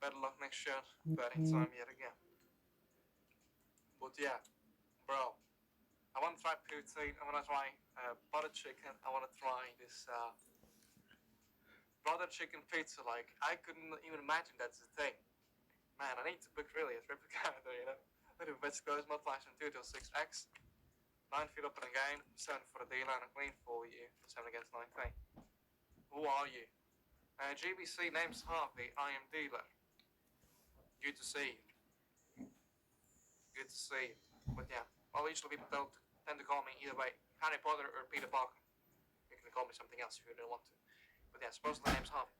Better luck next year. Betting time yet again. But yeah, bro. I want to try poutine. I want to try butter chicken. I want to try this butter chicken pizza. Like, I couldn't even imagine that's a thing. Man, I need to book really a trip to Canada, you know? Look at the best goes, multipliers from 2 to 6x. 9 feet up in the game, 7 for the dealer, and a queen for you. 7 against 19. Who are you? GBC names Harvey. I am dealer. Good to see you. Good to see you. But yeah, well, usually people don't tend to call me either way Harry Potter or Peter Parker. You can call me something else if you don't want to. But yeah, suppose the name's Harvey.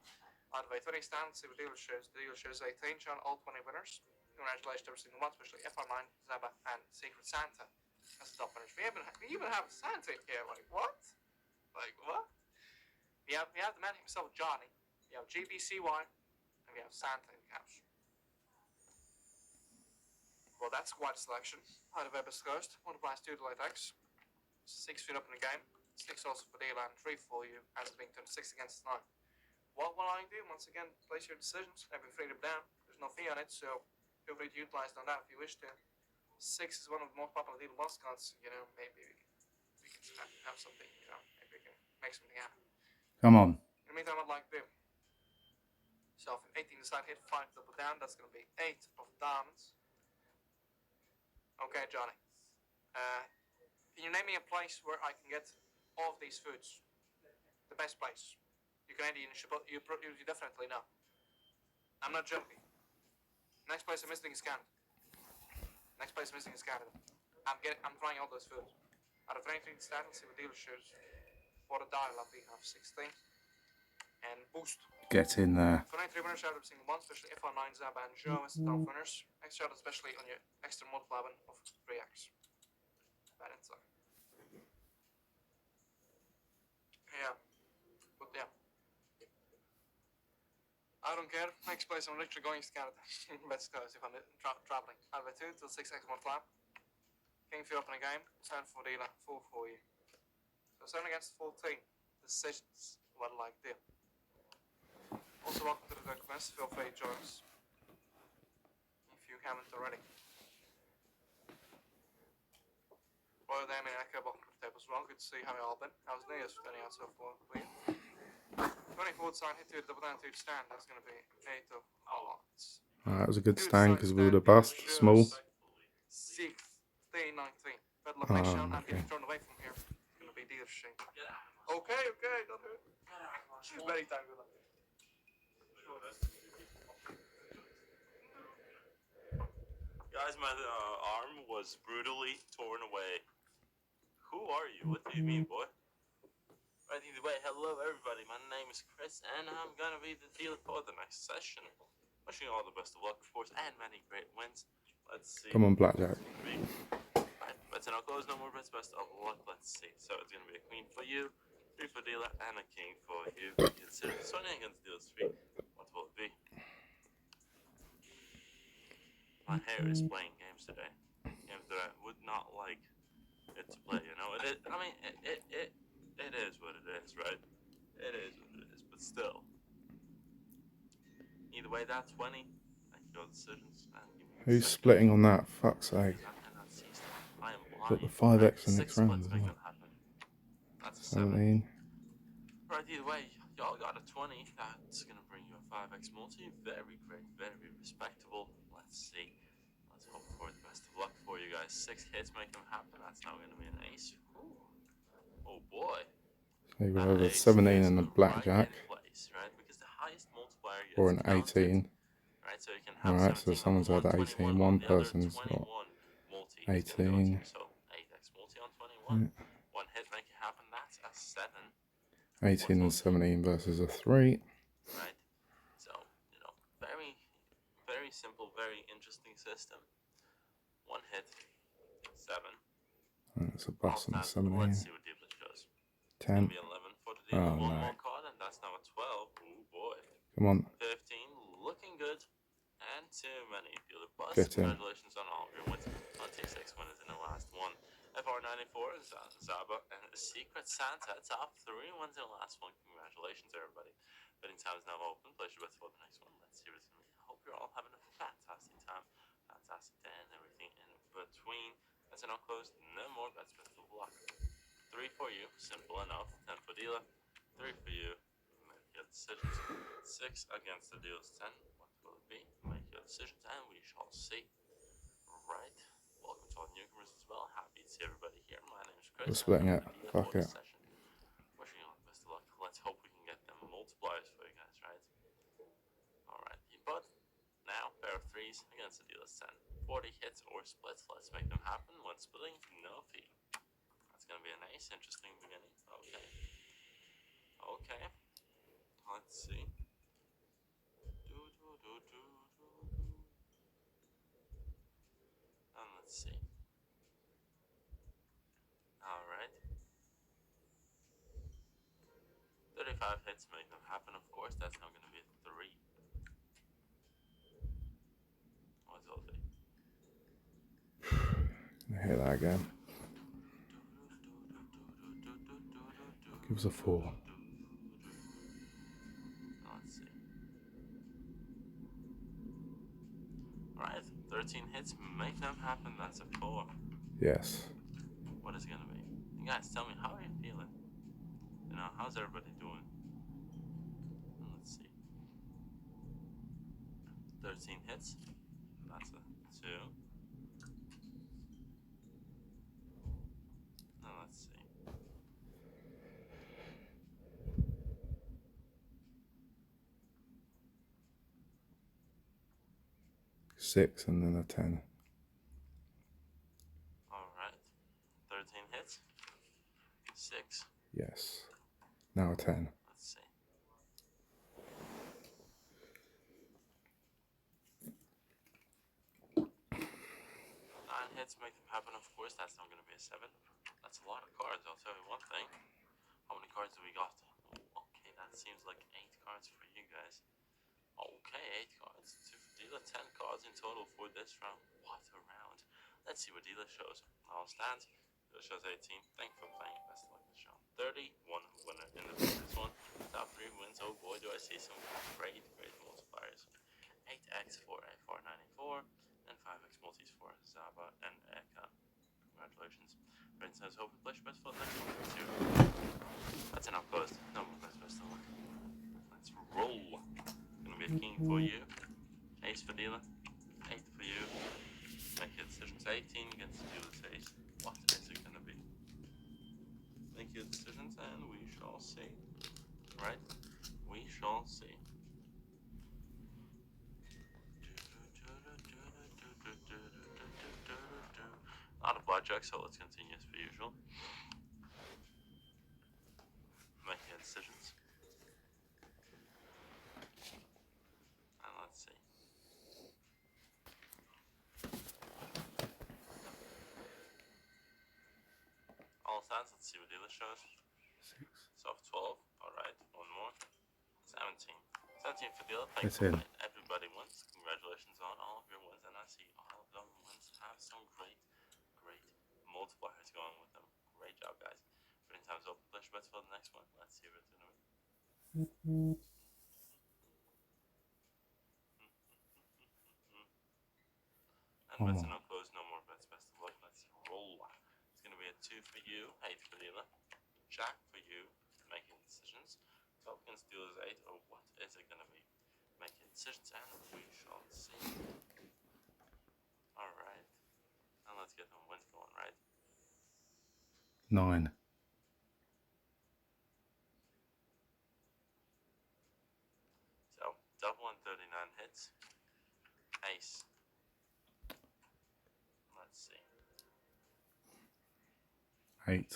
Out of a 30 stands, see what dealer shows. The dealer shows 18, showing all 20 winners. Congratulations to every single one, especially FR9, Zaba, and Secret Santa. That's the top winners. We even have Santa in here. Like, what? Like, what? We have the man himself, Johnny. We have GBCY, and we have Santa in caps. Well, that's quite a selection. Out of Best Coast, multiplies 2 to late X. 6 feet up in the game. 6 also for dealer, and 3 for you, as it's being turned 6 against 9. What will I do? Once again, place your decisions. Every freedom down. There's no fee on it, so feel free to utilize on that if you wish to. 6 is one of the most popular deal boss cards. You know, maybe we can have something. You know, maybe we can make something happen. Come on. In the meantime, I'd like to. So if 18 decide hit 5 double down, that's going to be 8 of diamonds. Okay, Johnny. Can you name me a place where I can get all of these foods? The best place. You Canadian, you definitely know. I'm not joking. Next place I'm missing is Canada. Next place I'm missing is Canada. I'm trying all those foods. Out of 23 stats, see what dealer shows. For the dial-up, we have 16. And boost. Get in there. For 93 winners out of single one, especially FR9 Zaba and Joe as the top winners. Extra shot, especially on your extra multiplier of 3x. Bad inside. Yeah. But yeah. I don't care. Next place I'm literally going to Canada. Best goes if I'm traveling. Out of a 2 till 6x multiplier. King feel up in a game. 7 for dealer, 4 for you. So 7 against 14. Decisions. What I like to do. Also, welcome to the Dark Quest. Feel free to join us if you haven't already. Royal Dame and Echo welcome to the table as well. Good to see how you all been. How's New Year's turning out so far for you? 24th side hit to double down to stand. That's going to be 8 of hearts. That was a good stand because we would have bust. Small. 6th, 19. Bad luck next round. I'm getting thrown away from here. It's going to be dealer shame. Okay, don't hurt. Very time, good luck. Guys, my arm was brutally torn away. Who are you? What do you mean, boy? Right, either way, hello everybody. My name is Chris, and I'm gonna be the dealer for the next session. Wishing you all the best of luck, of course, and many great wins. Let's see. Come on, Blackjack. Right, bets are not closed, no more bets. Best of luck. Let's see. So it's gonna be a queen for you, 3 for dealer, and a king for you. Consider Sonia against dealer's 3. What will it be? My hair is playing games today. Games that I would not like it to play, you know? It is what it is, right? It is what it is, but still. Either way, that's 20. Make your decisions. Who's splitting on that? Fuck's sake. I am Put the 5x in next round as make well. that happen. That's a 17. Right, either way, y'all got a 20. That's going to bring you a 5x multi. Very great, very respectable. Let's see. Let's hope for the best of luck for you guys. 6 hits make them happen. That's now going to be an ace. Ooh. Oh boy. So you have a 17 and a blackjack. Place, right? Because the highest multiplier Or an 18. Right, so you can have Alright, so someone's had 18. One person's got 18. So 8x multi on 21. Yeah. One hit make it happen. That's a 7. 18 and 17 versus a 3. Right. So, you know, very, very simple, very interesting system. One hit, 7. That's a bust on a 17. Let's see what dealer shows. 10. Be 11 for the dealer. Oh, One no. more card, and that's now a 12. Ooh, boy. Come on. 15, looking good. And too many. Dealer bust. Get in. Congratulations on all of your wins. On T6 winners in the last one. FR94 is Zaba and Secret Santa. Top 3 wins in the last one. Congratulations, everybody. Betting time is now open. Place your bets for the next one. Let's see what it's going to be. I hope you're you're all having a fantastic time, fantastic day, and everything in between. That's an close. No more bets, best of luck. 3 for you, simple enough. 10 for dealer. 3 for you. Make your decisions. 6 against the dealer's 10. What will it be? Make your decisions, and we shall see. Right. Welcome to all newcomers as well. Happy to see everybody here. My name is Chris. We're splitting it. Fuck it. Session. Wishing you all the best of luck. Let's hope we can get them multipliers for you guys, right? Alright, but now pair of 3s against the dealer's 10. 40 hits or splits. Let's make them happen. When splitting, no fee. That's gonna be a nice, interesting beginning. Okay. Okay. Let's see. And let's see. Alright. 35 hits make them happen, of course. That's now gonna be 3. What will it be? I hear that again. Give us a 4. Let's see. Alright, 13 hits, make them happen. That's a 4. Yes. What is it gonna be? You guys, tell me, how are you feeling? You know, how's everybody doing? Let's see. 13 hits. That's a 2. Now let's see. 6 and then a 10. Alright. 13 hits. 6. Yes. Now a 10. Let's see. 9 hits make them happen, of course. That's not going to be a 7. That's a lot of cards. I'll tell you one thing. How many cards do we got? Okay, that seems like 8 cards for you guys. Okay, 8 cards. Dealer 10 cards in total for this round. What a round. Let's see what dealer shows. All stands. Dealer shows 18. Thank you for playing. Best of luck this round. 31 winner in the previous one. Top 3 wins. Oh boy, do I see some great multipliers. 8x for a 494 and 5x multis for Zaba and Eka. Congratulations. Brent says, hope you play your best for the next one. That's an outpost. No more best of luck. Let's roll. Gonna be a king for you. Ace for dealer. 8 for you. Make your decisions. 18 against the dealer's ace. What is it gonna be? Make your decisions and we shall see. Right? We shall see. A lot of blackjack, so let's continue as per usual. Make your decisions. And let's see. All stands, let's see what dealer shows. 6. Soft 12, alright, one more. 17. 17 for dealer, thank It's you. in. Everybody wins. Congratulations on all of your wins, and I see all of them wins have some great multipliers going with them. Great job, guys. Putting times open flash bets for the next one. Let's see what it's gonna be. And bets are now closed, no more bets. Best of luck. Let's roll. It's gonna be a 2 for you, 8 for dealer. Jack for you, making decisions. 12 against dealer's 8. Oh, what is it gonna be? Making decisions, and we shall see. Alright. And let's get them wins going, right? 9. So, double and 39 hits. Ace. Let's see. 8. And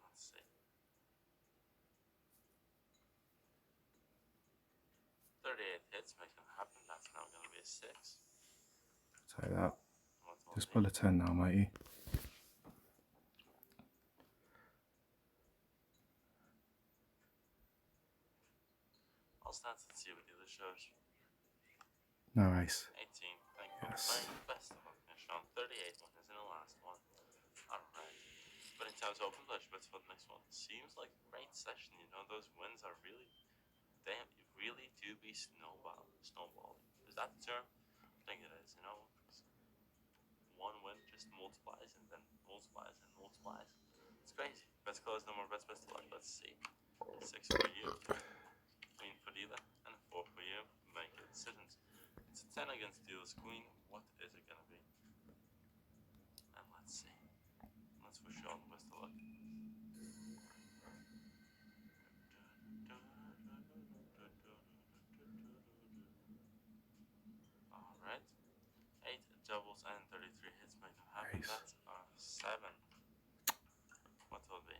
let's see. 38 hits, make them happen. That's now going to be a 6. Take that. What's Just pull a 10 now, matey. All stats, let's see what dealer shows. No ace. 18. Thank you for Yes. playing. Best of luck, finish on 38 winners in the last one. Alright. Betting time's open. Flash bets for the next one. Seems like a great session. You know, those wins are really, damn, you really do be snowballing. Is that the term? I think it is. You know, one win just multiplies and then multiplies and multiplies. It's crazy. Bets close, no more bets. Best of luck. Let's see. 6 for you. Queen for dealer and a 4 for you. Make it decisions. It's a 10 against dealer's queen. What is it gonna be? And let's see. Let's wish you all the best of luck. Alright. 8 doubles and 33 hits make them happen. Nice. That's a 7. What will it be?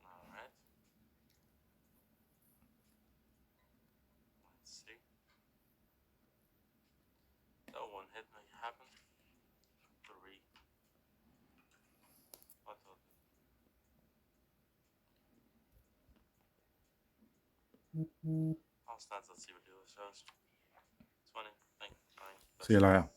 Alright. Let's see. That one hit make it happen. 3. What will it be? All stats, let's see what dealer shows. 20. Thank you. See you later.